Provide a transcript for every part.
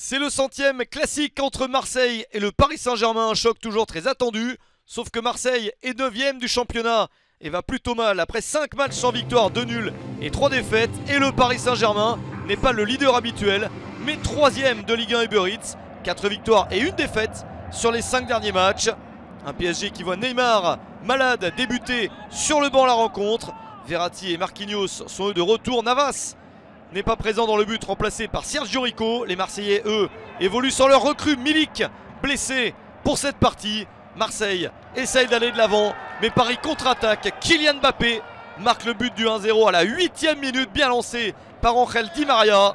C'est le 100e classique entre Marseille et le Paris Saint-Germain, un choc toujours très attendu. Sauf que Marseille est 9e du championnat et va plutôt mal après 5 matchs sans victoire, 2 nuls et 3 défaites. Et le Paris Saint-Germain n'est pas le leader habituel, mais 3e de Ligue 1 Uber Eats. 4 victoires et 1 défaite sur les 5 derniers matchs. Un PSG qui voit Neymar, malade, débuter sur le banc la rencontre. Verratti et Marquinhos sont eux de retour. Navas n'est pas présent dans le but, remplacé par Sergio Rico. Les Marseillais, eux, évoluent sans leur recrue Milik, blessé pour cette partie. Marseille essaye d'aller de l'avant, mais Paris contre-attaque. Kylian Mbappé marque le but du 1-0 à la 8e minute, bien lancé par Angel Di Maria.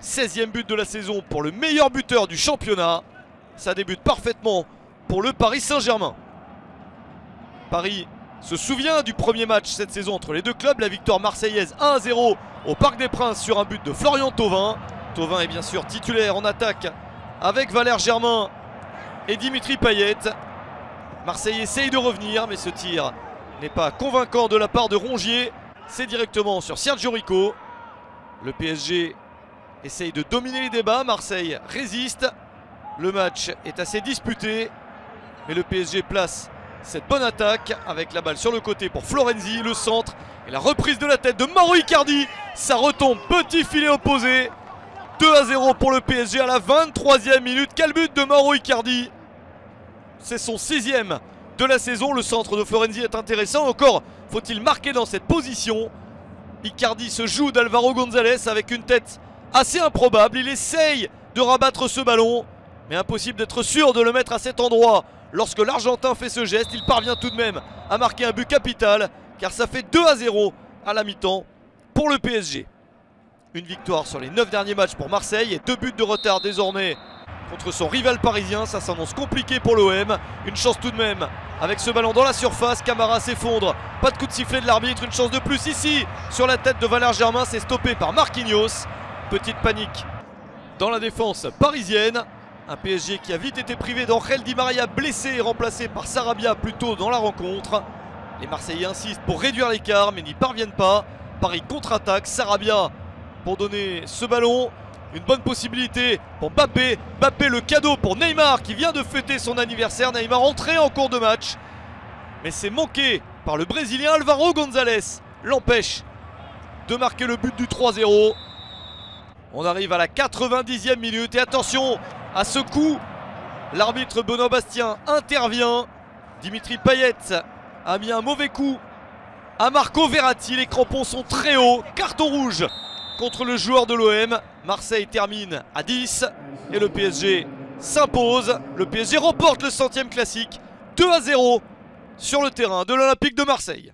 16e but de la saison pour le meilleur buteur du championnat. Ça débute parfaitement pour le Paris Saint-Germain. Paris se souvient du premier match cette saison entre les deux clubs, la victoire marseillaise 1-0 au Parc des Princes sur un but de Florian Thauvin. Thauvin est bien sûr titulaire en attaque avec Valère Germain et Dimitri Payet. Marseille essaye de revenir, mais ce tir n'est pas convaincant de la part de Rongier. C'est directement sur Sergio Rico. Le PSG essaye de dominer les débats, Marseille résiste. Le match est assez disputé, mais le PSG place cette bonne attaque avec la balle sur le côté pour Florenzi, le centre et la reprise de la tête de Mauro Icardi. Ça retombe, petit filet opposé. 2-0 pour le PSG à la 23e minute. Quel but de Mauro Icardi! C'est son 6e de la saison. Le centre de Florenzi est intéressant. Encore faut-il marquer dans cette position. Icardi se joue d'Alvaro González avec une tête assez improbable. Il essaye de rabattre ce ballon, mais impossible d'être sûr de le mettre à cet endroit. Lorsque l'Argentin fait ce geste, il parvient tout de même à marquer un but capital, car ça fait 2-0 à la mi-temps pour le PSG. Une victoire sur les 9 derniers matchs pour Marseille et 2 buts de retard désormais contre son rival parisien. Ça s'annonce compliqué pour l'OM. Une chance tout de même avec ce ballon dans la surface. Camara s'effondre, pas de coup de sifflet de l'arbitre. Une chance de plus ici sur la tête de Valère Germain. C'est stoppé par Marquinhos. Petite panique dans la défense parisienne. Un PSG qui a vite été privé d'Angel Di Maria, blessé et remplacé par Sarabia plus tôt dans la rencontre. Les Marseillais insistent pour réduire l'écart mais n'y parviennent pas. Paris contre-attaque, Sarabia pour donner ce ballon. Une bonne possibilité pour Mbappé. Mbappé, le cadeau pour Neymar qui vient de fêter son anniversaire. Neymar entré en cours de match, mais c'est manqué par le Brésilien. Alvaro González l'empêche de marquer le but du 3-0. On arrive à la 90e minute et attention à ce coup. L'arbitre Benoît Bastien intervient. Dimitri Payet a mis un mauvais coup à Marco Verratti. Les crampons sont très hauts. Carton rouge contre le joueur de l'OM. Marseille termine à 10 et le PSG s'impose. Le PSG remporte le 100e classique 2-0 sur le terrain de l'Olympique de Marseille.